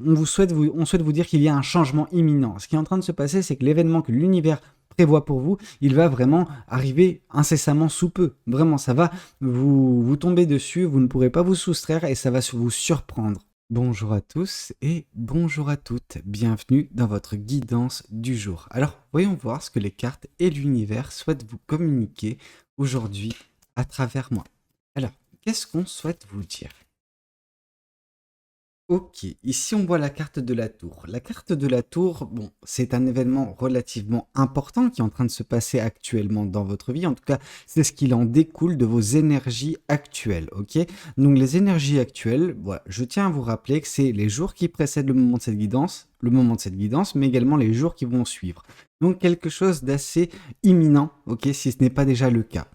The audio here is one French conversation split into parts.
on souhaite vous dire qu'il y a un changement imminent. Ce qui est en train de se passer, c'est que l'événement que l'univers prévoit pour vous, il va vraiment arriver incessamment sous peu. Vraiment, ça va vous tomber dessus, vous ne pourrez pas vous soustraire et ça va vous surprendre. Bonjour à tous et bonjour à toutes, bienvenue dans votre guidance du jour. Alors, voyons voir ce que les cartes et l'univers souhaitent vous communiquer aujourd'hui à travers moi. Alors, qu'est-ce qu'on souhaite vous dire? Ok, ici on voit la carte de la tour. La carte de la tour, bon, c'est un événement relativement important qui est en train de se passer actuellement dans votre vie. En tout cas, c'est ce qu'il en découle de vos énergies actuelles, ok? Donc les énergies actuelles, voilà, je tiens à vous rappeler que c'est les jours qui précèdent le moment de cette guidance, mais également les jours qui vont suivre. Donc quelque chose d'assez imminent, ok, si ce n'est pas déjà le cas.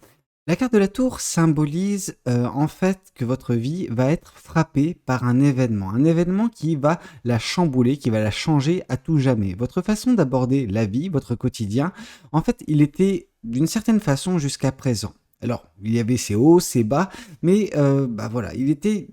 La carte de la tour symbolise en fait que votre vie va être frappée par un événement qui va la chambouler, qui va la changer à tout jamais. Votre façon d'aborder la vie, votre quotidien, en fait, il était d'une certaine façon jusqu'à présent. Alors, il y avait ses hauts, ses bas, mais bah voilà, il était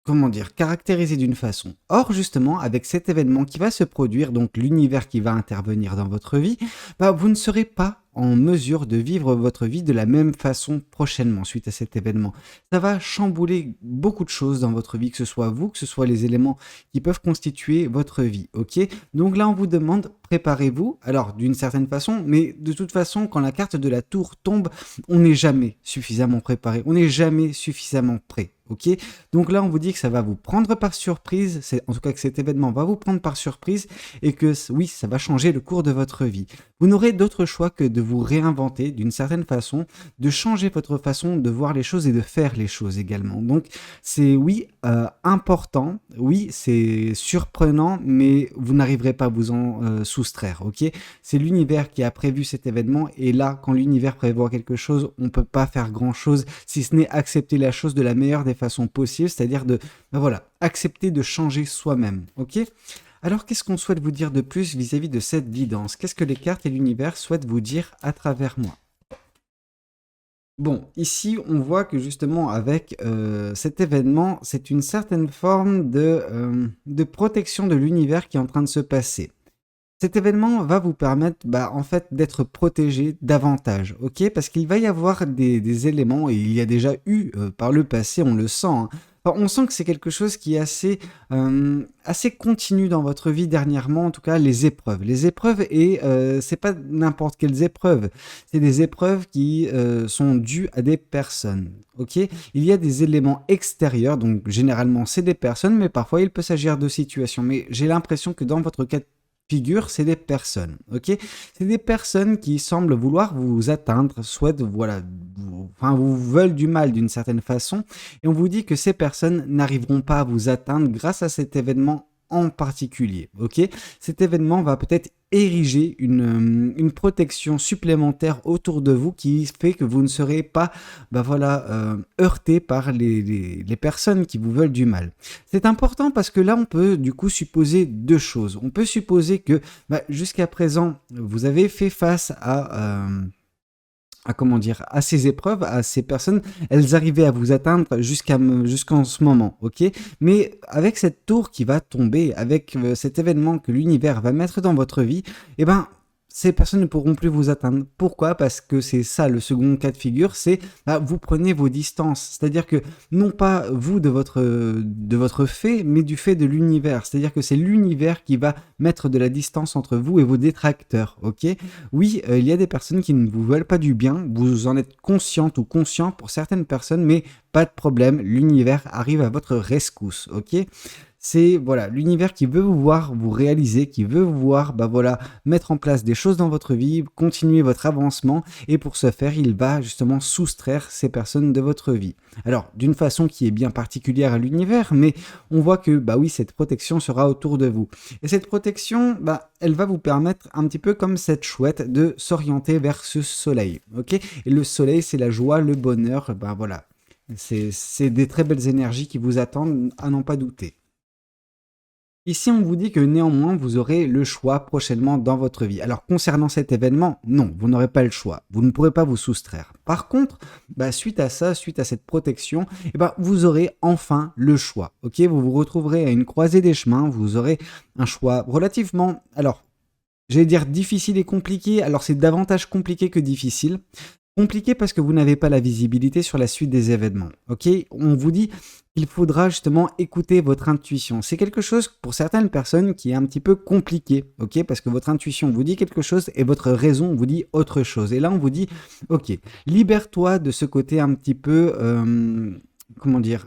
comment dire, caractérisé d'une façon. Or, justement, avec cet événement qui va se produire, donc l'univers qui va intervenir dans votre vie, bah, vous ne serez pas en mesure de vivre votre vie de la même façon prochainement suite à cet événement. Ça va chambouler beaucoup de choses dans votre vie, que ce soit vous, que ce soit les éléments qui peuvent constituer votre vie, ok? Donc là, on vous demande, préparez-vous, alors d'une certaine façon, mais de toute façon, quand la carte de la tour tombe, on n'est jamais suffisamment préparé, on n'est jamais suffisamment prêt, ok? Donc là, on vous dit que ça va vous prendre par surprise, en tout cas que cet événement va vous prendre par surprise et que oui, ça va changer le cours de votre vie. Vous n'aurez d'autre choix que de vous réinventer d'une certaine façon, de changer votre façon de voir les choses et de faire les choses également. Donc c'est oui, important, oui, c'est surprenant, mais vous n'arriverez pas à vous en soustraire, ok? C'est l'univers qui a prévu cet événement et là, quand l'univers prévoit quelque chose, on ne peut pas faire grand-chose si ce n'est accepter la chose de la meilleure des façons possibles, c'est-à-dire de, ben voilà, accepter de changer soi-même, ok? Alors, qu'est-ce qu'on souhaite vous dire de plus vis-à-vis de cette guidance? Qu'est-ce que les cartes et l'univers souhaitent vous dire à travers moi? Bon, ici, on voit que justement, avec cet événement, c'est une certaine forme de protection de l'univers qui est en train de se passer. Cet événement va vous permettre, bah, en fait, d'être protégé davantage, ok? Parce qu'il va y avoir des éléments, et il y a déjà eu par le passé, on le sent, hein. Enfin, on sent que c'est quelque chose qui est assez continu dans votre vie dernièrement, en tout cas les épreuves. Les épreuves, et c'est pas n'importe quelles épreuves, c'est des épreuves qui sont dues à des personnes, ok? Il y a des éléments extérieurs, donc généralement c'est des personnes, mais parfois il peut s'agir de situations. Mais j'ai l'impression que dans votre cas figure, c'est des personnes, ok? C'est des personnes qui semblent vouloir vous atteindre, souhaitent, voilà, enfin, vous veulent du mal d'une certaine façon, et on vous dit que ces personnes n'arriveront pas à vous atteindre grâce à cet événement en particulier, ok? Cet événement va peut-être ériger une protection supplémentaire autour de vous qui fait que vous ne serez pas, bah voilà, heurté par les personnes qui vous veulent du mal. C'est important parce que là, on peut du coup supposer deux choses. On peut supposer que bah, jusqu'à présent, vous avez fait face à comment dire, à ces épreuves, à ces personnes, elles arrivaient à vous atteindre jusqu'en ce moment, ok? Mais avec cette tour qui va tomber, avec cet événement que l'univers va mettre dans votre vie, eh ben, ces personnes ne pourront plus vous atteindre. Pourquoi? Parce que c'est ça le second cas de figure, c'est bah, vous prenez vos distances. C'est-à-dire que non pas vous de votre fait, mais du fait de l'univers. C'est-à-dire que c'est l'univers qui va mettre de la distance entre vous et vos détracteurs, ok? Oui, il y a des personnes qui ne vous veulent pas du bien, vous en êtes consciente ou conscient pour certaines personnes, mais pas de problème, l'univers arrive à votre rescousse, ok? C'est voilà, l'univers qui veut vous voir vous réaliser, qui veut vous voir bah voilà, mettre en place des choses dans votre vie, continuer votre avancement et pour ce faire, il va justement soustraire ces personnes de votre vie. Alors, d'une façon qui est bien particulière à l'univers, mais on voit que bah oui, cette protection sera autour de vous. Et cette protection, bah, elle va vous permettre un petit peu comme cette chouette de s'orienter vers ce soleil, ok? Et le soleil, c'est la joie, le bonheur, bah voilà. C'est des très belles énergies qui vous attendent à n'en pas douter. Ici, on vous dit que néanmoins, vous aurez le choix prochainement dans votre vie. Alors, concernant cet événement, non, vous n'aurez pas le choix. Vous ne pourrez pas vous soustraire. Par contre, suite à ça, suite à cette protection, vous aurez enfin le choix. Ok, vous vous retrouverez à une croisée des chemins. Vous aurez un choix relativement, alors, j'allais dire difficile et compliqué. Alors, c'est davantage compliqué que difficile. Compliqué parce que vous n'avez pas la visibilité sur la suite des événements. Ok, on vous dit qu'il faudra justement écouter votre intuition. C'est quelque chose pour certaines personnes qui est un petit peu compliqué. Ok, parce que votre intuition vous dit quelque chose et votre raison vous dit autre chose. Et là, on vous dit, ok, libère-toi de ce côté un petit peu, comment dire,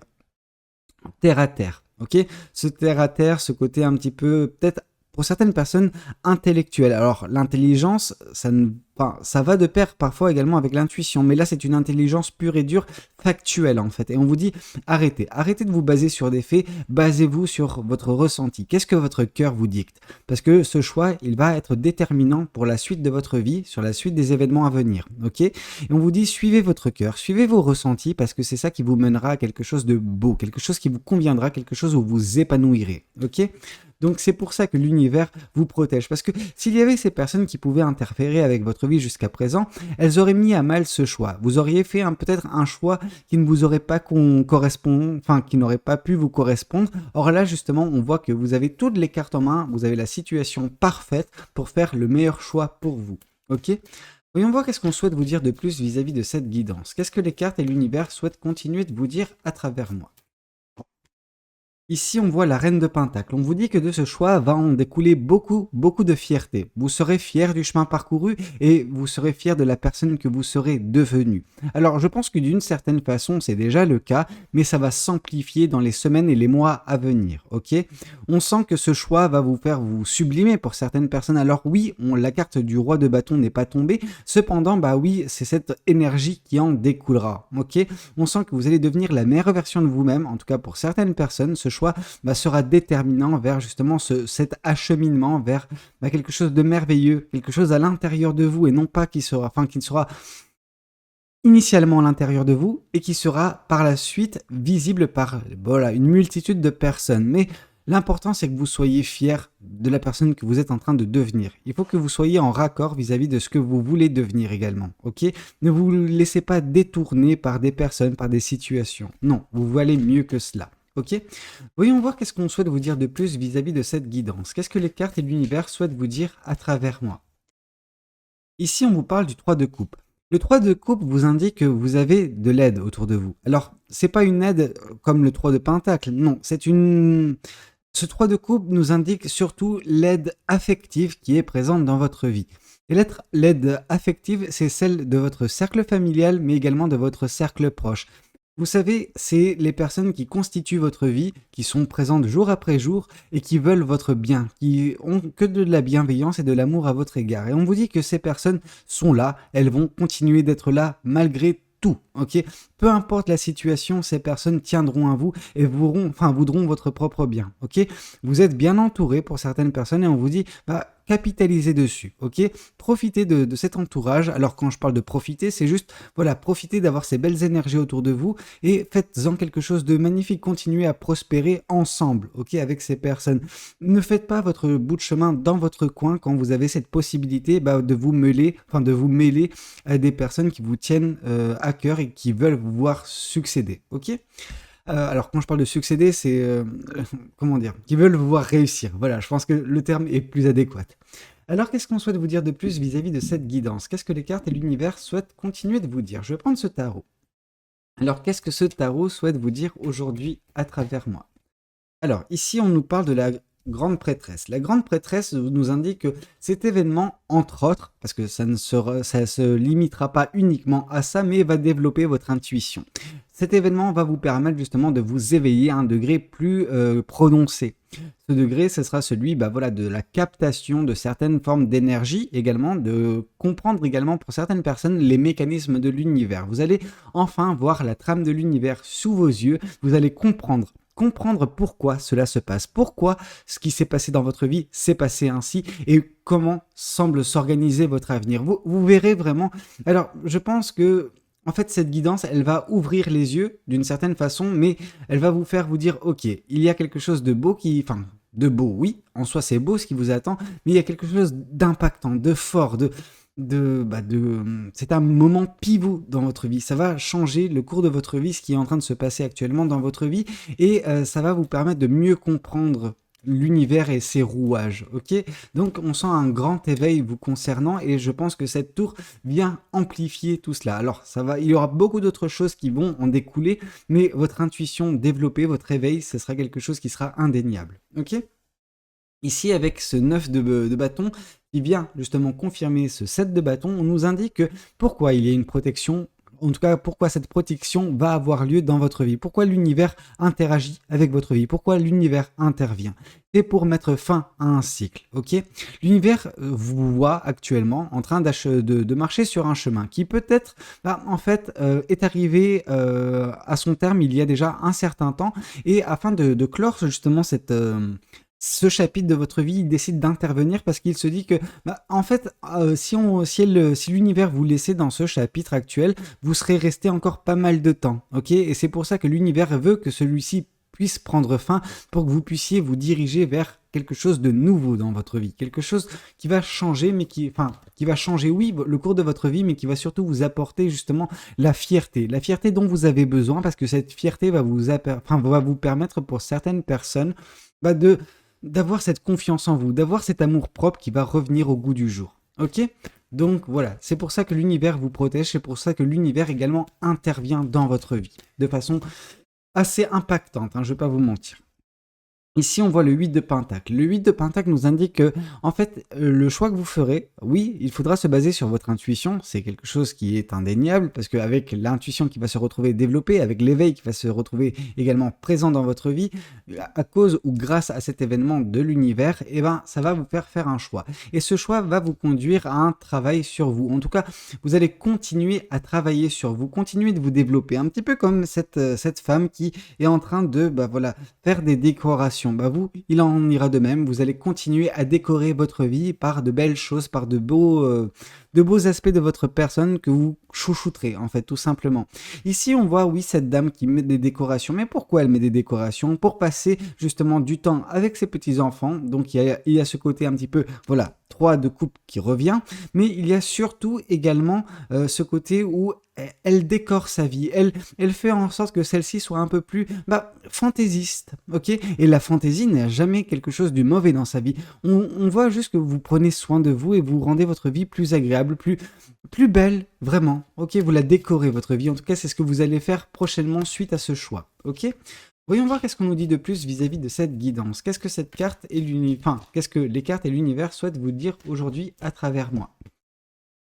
terre à terre. Ok, ce terre à terre, ce côté un petit peu peut-être pour certaines personnes intellectuelles. Alors l'intelligence, ça va de pair parfois également avec l'intuition, mais là c'est une intelligence pure et dure, factuelle en fait. Et on vous dit arrêtez de vous baser sur des faits, basez-vous sur votre ressenti. Qu'est-ce que votre cœur vous dicte? Parce que ce choix, il va être déterminant pour la suite de votre vie, sur la suite des événements à venir. Ok? Et on vous dit suivez votre cœur, suivez vos ressentis parce que c'est ça qui vous mènera à quelque chose de beau, quelque chose qui vous conviendra, quelque chose où vous épanouirez. Ok? Donc c'est pour ça que l'univers vous protège. Parce que s'il y avait ces personnes qui pouvaient interférer avec votre vie jusqu'à présent, elles auraient mis à mal ce choix. Vous auriez fait peut-être un choix qui ne vous aurait pas qui n'aurait pas pu vous correspondre. Or là justement, on voit que vous avez toutes les cartes en main, vous avez la situation parfaite pour faire le meilleur choix pour vous. Ok? Voyons voir qu'est-ce qu'on souhaite vous dire de plus vis-à-vis de cette guidance. Qu'est-ce que les cartes et l'univers souhaitent continuer de vous dire à travers moi? Ici, on voit la reine de Pentacle. On vous dit que de ce choix va en découler beaucoup de fierté. Vous serez fier du chemin parcouru et vous serez fier de la personne que vous serez devenue. Alors, je pense que d'une certaine façon, c'est déjà le cas, mais ça va s'amplifier dans les semaines et les mois à venir, ok? On sent que ce choix va vous faire vous sublimer pour certaines personnes. Alors oui, la carte du roi de bâton n'est pas tombée. Cependant, oui, c'est cette énergie qui en découlera, ok? On sent que vous allez devenir la meilleure version de vous-même, en tout cas pour certaines personnes, ce choix sera déterminant vers justement cet acheminement vers quelque chose de merveilleux, quelque chose à l'intérieur de vous et non pas qui ne sera initialement à l'intérieur de vous et qui sera par la suite visible par une multitude de personnes. Mais l'important, c'est que vous soyez fier de la personne que vous êtes en train de devenir. Il faut que vous soyez en raccord vis-à-vis de ce que vous voulez devenir également. Ok? Ne vous laissez pas détourner par des personnes, par des situations. Non, vous valez mieux que cela. Ok? Voyons voir qu'est-ce qu'on souhaite vous dire de plus vis-à-vis de cette guidance. Qu'est-ce que les cartes et l'univers souhaitent vous dire à travers moi? Ici, on vous parle du 3 de coupe. Le 3 de coupe vous indique que vous avez de l'aide autour de vous. Alors, c'est pas une aide comme le 3 de pentacle, non, ce 3 de coupe nous indique surtout l'aide affective qui est présente dans votre vie. Et l'aide affective, c'est celle de votre cercle familial, mais également de votre cercle proche. Vous savez, c'est les personnes qui constituent votre vie, qui sont présentes jour après jour et qui veulent votre bien, qui ont que de la bienveillance et de l'amour à votre égard. Et on vous dit que ces personnes sont là, elles vont continuer d'être là malgré tout, ok? Peu importe la situation, ces personnes tiendront à vous et voudront votre propre bien, ok? Vous êtes bien entouré pour certaines personnes et on vous dit, capitalisez dessus, ok? Profitez de cet entourage. Alors quand je parle de profiter, c'est juste, profitez d'avoir ces belles énergies autour de vous et faites-en quelque chose de magnifique. Continuez à prospérer ensemble, ok, avec ces personnes. Ne faites pas votre bout de chemin dans votre coin quand vous avez cette possibilité de vous mêler à des personnes qui vous tiennent à cœur et qui veulent vous voir succéder, ok? Alors quand je parle de succéder, c'est comment dire, qui veulent vous voir réussir. Voilà, je pense que le terme est plus adéquat. Alors qu'est-ce qu'on souhaite vous dire de plus vis-à-vis de cette guidance? Qu'est-ce que les cartes et l'univers souhaitent continuer de vous dire? Je vais prendre ce tarot. Alors qu'est-ce que ce tarot souhaite vous dire aujourd'hui à travers moi? Alors ici on nous parle de la grande prêtresse. La grande prêtresse nous indique que cet événement, entre autres, parce que ça se limitera pas uniquement à ça, mais va développer votre intuition. Cet événement va vous permettre justement de vous éveiller à un degré plus prononcé. Ce degré, ce sera celui de la captation de certaines formes d'énergie, également de comprendre également pour certaines personnes les mécanismes de l'univers. Vous allez enfin voir la trame de l'univers sous vos yeux, vous allez comprendre pourquoi cela se passe, pourquoi ce qui s'est passé dans votre vie s'est passé ainsi et comment semble s'organiser votre avenir. Vous verrez vraiment. Alors, je pense que en fait, cette guidance, elle va ouvrir les yeux d'une certaine façon, mais elle va vous faire vous dire, ok, il y a quelque chose de beau de beau. Oui, en soi, c'est beau ce qui vous attend, mais il y a quelque chose d'impactant, de fort, c'est un moment pivot dans votre vie. Ça va changer le cours de votre vie, ce qui est en train de se passer actuellement dans votre vie, et ça va vous permettre de mieux comprendre l'univers et ses rouages, ok? Donc on sent un grand éveil vous concernant et je pense que cette tour vient amplifier tout cela. Alors il y aura beaucoup d'autres choses qui vont en découler, mais votre intuition développée, votre éveil, ce sera quelque chose qui sera indéniable, ok? Ici, avec ce 9 de bâton qui vient justement confirmer ce 7 de bâton, on nous indique que pourquoi il y a une protection, en tout cas pourquoi cette protection va avoir lieu dans votre vie, pourquoi l'univers interagit avec votre vie, pourquoi l'univers intervient. C'est pour mettre fin à un cycle, ok? L'univers vous voit actuellement en train de marcher sur un chemin qui peut-être, en fait, est arrivé à son terme il y a déjà un certain temps et afin de clore justement ce chapitre de votre vie, il décide d'intervenir parce qu'il se dit que, en fait, si l'univers vous laissait dans ce chapitre actuel, vous serez resté encore pas mal de temps, ok? Et c'est pour ça que l'univers veut que celui-ci puisse prendre fin pour que vous puissiez vous diriger vers quelque chose de nouveau dans votre vie, quelque chose qui va changer, mais qui va changer, oui, le cours de votre vie, mais qui va surtout vous apporter justement la fierté dont vous avez besoin, parce que cette fierté va vous permettre pour certaines personnes d'avoir cette confiance en vous, d'avoir cet amour propre qui va revenir au goût du jour. Ok? Donc voilà, c'est pour ça que l'univers vous protège, c'est pour ça que l'univers également intervient dans votre vie, de façon assez impactante, je ne vais pas vous mentir. Ici, on voit le 8 de Pentacle. Le 8 de Pentacle nous indique que, en fait, le choix que vous ferez, oui, il faudra se baser sur votre intuition. C'est quelque chose qui est indéniable parce qu'avec l'intuition qui va se retrouver développée, avec l'éveil qui va se retrouver également présent dans votre vie, à cause ou grâce à cet événement de l'univers, ça va vous faire un choix. Et ce choix va vous conduire à un travail sur vous. En tout cas, vous allez continuer à travailler sur vous, continuer de vous développer. Un petit peu comme cette femme qui est en train de, faire des décorations. Il en ira de même. Vous allez continuer à décorer votre vie par de belles choses, par de beaux aspects de votre personne que vous chouchouterez, en fait, tout simplement. Ici, on voit, oui, cette dame qui met des décorations. Mais pourquoi elle met des décorations? Pour passer justement du temps avec ses petits-enfants. Donc, il y a ce côté un petit peu, 3 de coupe qui revient. Mais il y a surtout également ce côté où elle décore sa vie, elle fait en sorte que celle-ci soit un peu plus fantaisiste, ok? Et la fantaisie n'est jamais quelque chose de mauvais dans sa vie. On voit juste que vous prenez soin de vous et vous rendez votre vie plus agréable, plus belle, vraiment, ok? Vous la décorez, votre vie. En tout cas, c'est ce que vous allez faire prochainement suite à ce choix, ok? Voyons voir qu'est-ce qu'on nous dit de plus vis-à-vis de cette guidance. Qu'est-ce que cette carte et qu'est-ce que les cartes et l'univers souhaitent vous dire aujourd'hui à travers moi?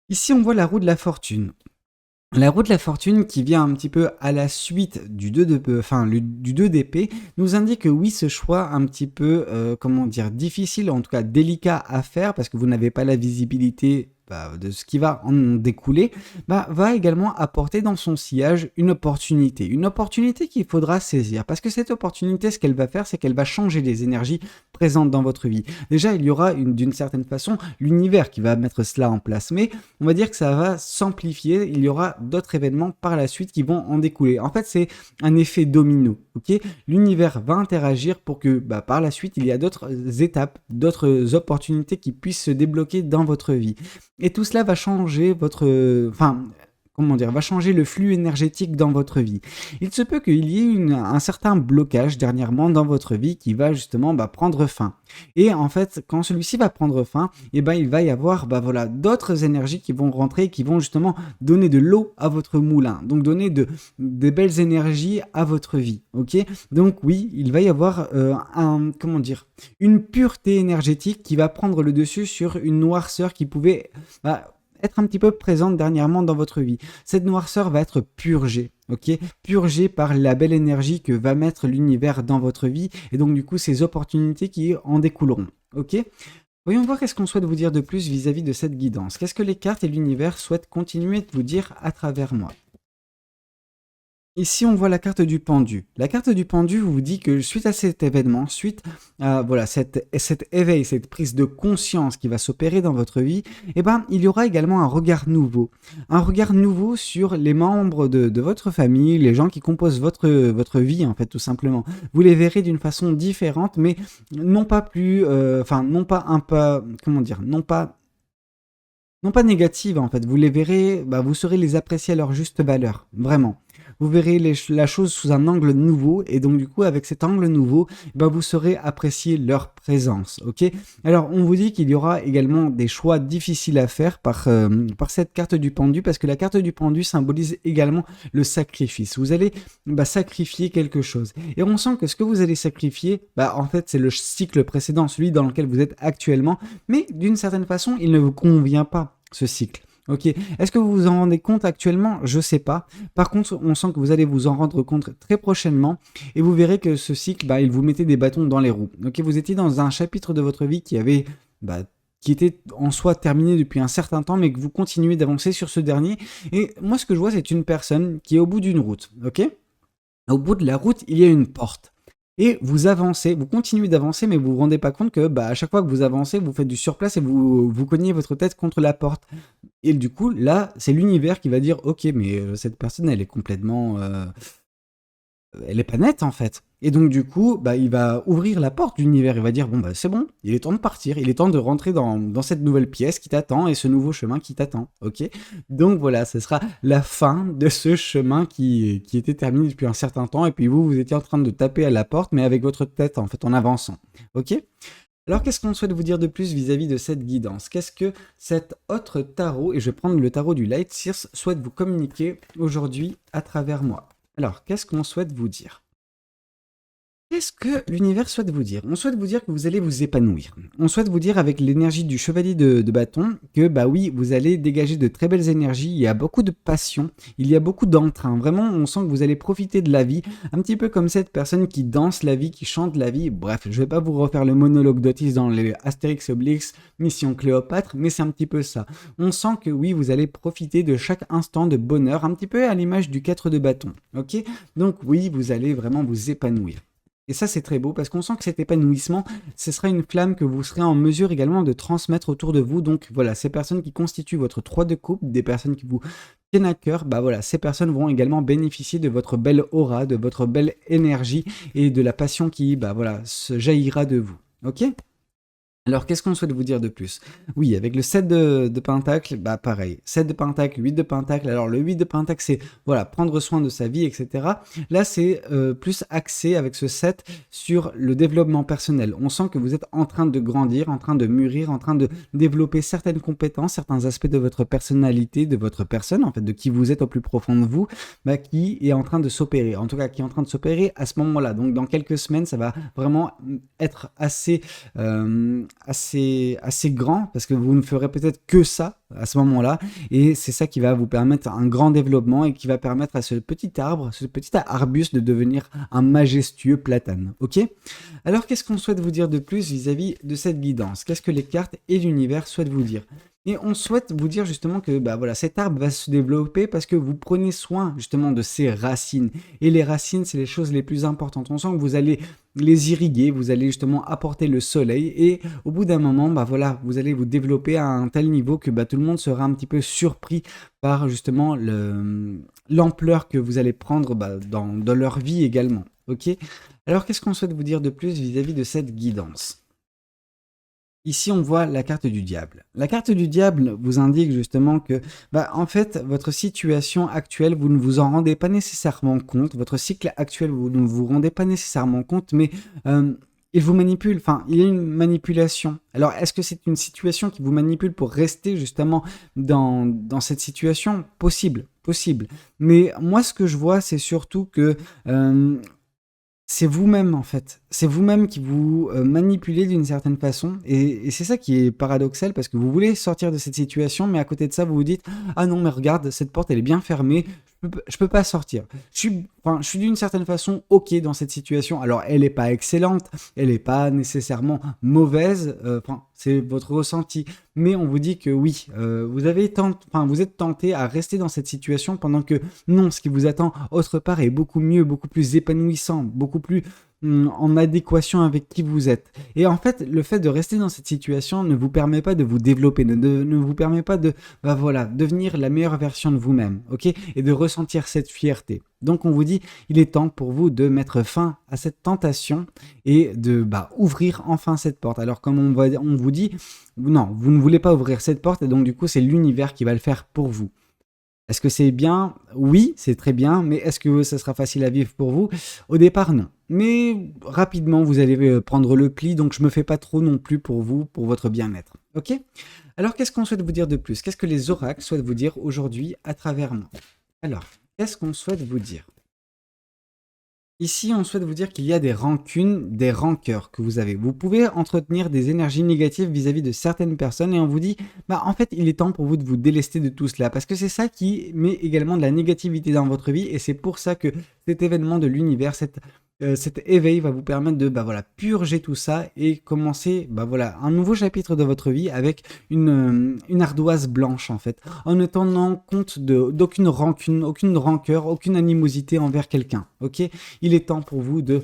Ici, on voit la roue de la fortune. La roue de la fortune qui vient un petit peu à la suite du 2 d'épée nous indique que oui, ce choix un petit peu, difficile, en tout cas délicat à faire parce que vous n'avez pas la visibilité de ce qui va en découler, va également apporter dans son sillage une opportunité qu'il faudra saisir parce que cette opportunité, ce qu'elle va faire, c'est qu'elle va changer les énergies présentes dans votre vie. Déjà, il y aura d'une certaine façon l'univers qui va mettre cela en place, mais on va dire que ça va s'amplifier, il y aura d'autres événements par la suite qui vont en découler. En fait, c'est un effet domino, ok? L'univers va interagir pour que par la suite, il y a d'autres étapes, d'autres opportunités qui puissent se débloquer dans votre vie. Et tout cela va changer va changer le flux énergétique dans votre vie. Il se peut qu'il y ait un certain blocage dernièrement dans votre vie qui va justement prendre fin. Et en fait, quand celui-ci va prendre fin, il va y avoir d'autres énergies qui vont rentrer et qui vont justement donner de l'eau à votre moulin. Donc donner des belles énergies à votre vie. Ok? Donc oui, il va y avoir une pureté énergétique qui va prendre le dessus sur une noirceur qui pouvait être un petit peu présente dernièrement dans votre vie. Cette noirceur va être purgée, ok? Purgée par la belle énergie que va mettre l'univers dans votre vie et donc du coup ces opportunités qui en découleront, ok? Voyons voir qu'est-ce qu'on souhaite vous dire de plus vis-à-vis de cette guidance. Qu'est-ce que les cartes et l'univers souhaitent continuer de vous dire à travers moi? Ici, on voit la carte du pendu. La carte du pendu vous dit que suite à cet événement, suite à voilà, cet éveil, cette prise de conscience qui va s'opérer dans votre vie, eh ben, il y aura également un regard nouveau. Un regard nouveau sur les membres de votre famille, les gens qui composent votre vie, en fait, tout simplement. Vous les verrez d'une façon différente, mais non pas plus, enfin, non pas un peu, comment dire, non pas négatives en fait, vous les verrez, bah, vous saurez les apprécier à leur juste valeur, vraiment. Vous verrez la chose sous un angle nouveau et donc du coup avec cet angle nouveau, bah, vous saurez apprécier leur présence, ok. Alors on vous dit qu'il y aura également des choix difficiles à faire par cette carte du pendu parce que la carte du pendu symbolise également le sacrifice. Vous allez bah, sacrifier quelque chose et on sent que ce que vous allez sacrifier, bah, en fait c'est le cycle précédent, celui dans lequel vous êtes actuellement, mais d'une certaine façon il ne vous convient pas ce cycle. Ok, est-ce que vous vous en rendez compte actuellement? Je sais pas. Par contre, on sent que vous allez vous en rendre compte très prochainement et vous verrez que ce cycle, bah, il vous mettait des bâtons dans les roues. Ok, vous étiez dans un chapitre de votre vie qui avait, bah, qui était en soi terminé depuis un certain temps, mais que vous continuez d'avancer sur ce dernier. Et moi, ce que je vois, c'est une personne qui est au bout d'une route. Ok, au bout de la route, il y a une porte. Et vous avancez, vous continuez d'avancer, mais vous vous rendez pas compte que bah, à chaque fois que vous avancez, vous faites du surplace et vous cognez votre tête contre la porte. Et du coup, là, c'est l'univers qui va dire, ok, mais cette personne, elle est complètement, elle est pas nette en fait. Et donc du coup, bah, il va ouvrir la porte de l'univers. Il va dire, bon bah c'est bon, il est temps de partir, il est temps de rentrer dans cette nouvelle pièce qui t'attend et ce nouveau chemin qui t'attend. Ok. Donc voilà, ce sera la fin de ce chemin qui était terminé depuis un certain temps. Et puis vous étiez en train de taper à la porte, mais avec votre tête en fait en avançant. Ok. Alors, qu'est-ce qu'on souhaite vous dire de plus vis-à-vis de cette guidance? Qu'est-ce que cet autre tarot, et je vais prendre le tarot du Light Seers, souhaite vous communiquer aujourd'hui à travers moi? Alors, qu'est-ce qu'on souhaite vous dire? Qu'est-ce que l'univers souhaite vous dire? On souhaite vous dire que vous allez vous épanouir. On souhaite vous dire avec l'énergie du chevalier de bâton que bah oui, vous allez dégager de très belles énergies, il y a beaucoup de passion, il y a beaucoup d'entrain. Vraiment, on sent que vous allez profiter de la vie, un petit peu comme cette personne qui danse la vie, qui chante la vie. Bref, je vais pas vous refaire le monologue d'Otis dans les Astérix et Obélix, Mission Cléopâtre, mais c'est un petit peu ça. On sent que oui, vous allez profiter de chaque instant de bonheur, un petit peu à l'image du 4 de bâton, ok? Donc oui, vous allez vraiment vous épanouir. Et ça, c'est très beau parce qu'on sent que cet épanouissement, ce sera une flamme que vous serez en mesure également de transmettre autour de vous. Donc voilà, ces personnes qui constituent votre 3 de coupe, des personnes qui vous tiennent à cœur, bah voilà, ces personnes vont également bénéficier de votre belle aura, de votre belle énergie et de la passion qui, bah voilà, se jaillira de vous. Ok? Alors, qu'est-ce qu'on souhaite vous dire de plus? Oui, avec le 7 de Pentacle, bah pareil. 7 de Pentacle, 8 de Pentacle. Alors, le 8 de Pentacle, c'est voilà, prendre soin de sa vie, etc. Là, c'est plus axé avec ce 7 sur le développement personnel. On sent que vous êtes en train de grandir, en train de mûrir, en train de développer certaines compétences, certains aspects de votre personnalité, de votre personne, en fait, de qui vous êtes au plus profond de vous, bah, qui est en train de s'opérer. En tout cas, qui est en train de s'opérer à ce moment-là. Donc, dans quelques semaines, ça va vraiment être assez grand parce que vous ne ferez peut-être que ça à ce moment-là et c'est ça qui va vous permettre un grand développement et qui va permettre à ce petit arbre, ce petit arbuste de devenir un majestueux platane. Ok? Alors qu'est-ce qu'on souhaite vous dire de plus vis-à-vis de cette guidance? Qu'est-ce que les cartes et l'univers souhaitent vous dire? Et on souhaite vous dire justement que bah voilà, cet arbre va se développer parce que vous prenez soin justement de ses racines. Et les racines, c'est les choses les plus importantes. On sent que vous allez les irriguer, vous allez justement apporter le soleil et au bout d'un moment, bah voilà, vous allez vous développer à un tel niveau que bah, tout le monde sera un petit peu surpris par justement l'ampleur que vous allez prendre bah, dans leur vie également. Ok? Alors qu'est-ce qu'on souhaite vous dire de plus vis-à-vis de cette guidance? Ici, on voit la carte du diable. La carte du diable vous indique justement que, bah, en fait, votre situation actuelle, vous ne vous en rendez pas nécessairement compte. Votre cycle actuel, vous ne vous rendez pas nécessairement compte, mais il vous manipule. Enfin, il y a une manipulation. Alors, est-ce que c'est une situation qui vous manipule pour rester justement dans cette situation? Possible, possible. Mais moi, ce que je vois, c'est surtout que c'est vous-même en fait. C'est vous-même qui vous manipulez d'une certaine façon. Et c'est ça qui est paradoxal parce que vous voulez sortir de cette situation, mais à côté de ça, vous vous dites: ah non, mais regarde, cette porte elle est bien fermée, je je peux pas sortir. Je suis d'une certaine façon OK dans cette situation. Alors, elle n'est pas excellente, elle n'est pas nécessairement mauvaise, c'est votre ressenti. Mais on vous dit que oui, vous êtes tenté à rester dans cette situation pendant que non, ce qui vous attend autre part est beaucoup mieux, beaucoup plus épanouissant, beaucoup plus en adéquation avec qui vous êtes. Et en fait, le fait de rester dans cette situation ne vous permet pas de vous développer, ne vous permet pas de devenir la meilleure version de vous-même, ok? Et de ressentir cette fierté. Donc on vous dit, il est temps pour vous de mettre fin à cette tentation et de ouvrir enfin cette porte. Alors comme on vous dit, non, vous ne voulez pas ouvrir cette porte et donc du coup c'est l'univers qui va le faire pour vous. Est-ce que c'est bien? Oui, c'est très bien, mais est-ce que ça sera facile à vivre pour vous? Au départ, non. Mais rapidement, vous allez prendre le pli, donc je me fais pas trop non plus pour vous, pour votre bien-être. Ok? Alors, qu'est-ce qu'on souhaite vous dire de plus? Qu'est-ce que les oracles souhaitent vous dire aujourd'hui à travers moi? Alors, qu'est-ce qu'on souhaite vous dire? Ici, on souhaite vous dire qu'il y a des rancunes, des rancœurs que vous avez. Vous pouvez entretenir des énergies négatives vis-à-vis de certaines personnes et on vous dit, en fait, il est temps pour vous de vous délester de tout cela parce que c'est ça qui met également de la négativité dans votre vie et c'est pour ça que cet événement de l'univers, cet éveil va vous permettre de purger tout ça et commencer un nouveau chapitre de votre vie avec une ardoise blanche en fait, en ne tenant compte d'aucune rancune, aucune rancœur, aucune animosité envers quelqu'un. Ok, il est temps pour vous de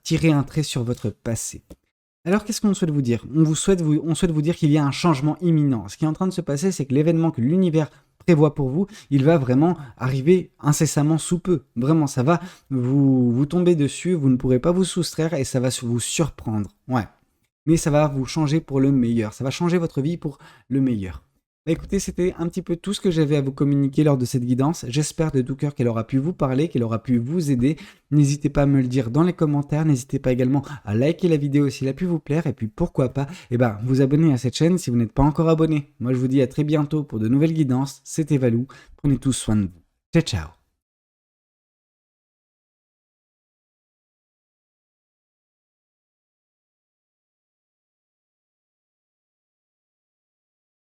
tirer un trait sur votre passé. Alors qu'est-ce qu'on souhaite vous dire? On souhaite vous dire qu'il y a un changement imminent. Ce qui est en train de se passer, c'est que l'événement que l'univers prévoit pour vous, il va vraiment arriver incessamment sous peu. Vraiment, ça va vous tomber dessus, vous ne pourrez pas vous soustraire et ça va vous surprendre. Ouais. Mais ça va vous changer pour le meilleur. Ça va changer votre vie pour le meilleur. Écoutez, c'était un petit peu tout ce que j'avais à vous communiquer lors de cette guidance. J'espère de tout cœur qu'elle aura pu vous parler, qu'elle aura pu vous aider. N'hésitez pas à me le dire dans les commentaires. N'hésitez pas également à liker la vidéo si elle a pu vous plaire. Et puis pourquoi pas, vous abonner à cette chaîne si vous n'êtes pas encore abonné. Moi, je vous dis à très bientôt pour de nouvelles guidances. C'était Valou. Prenez tous soin de vous. Ciao, ciao.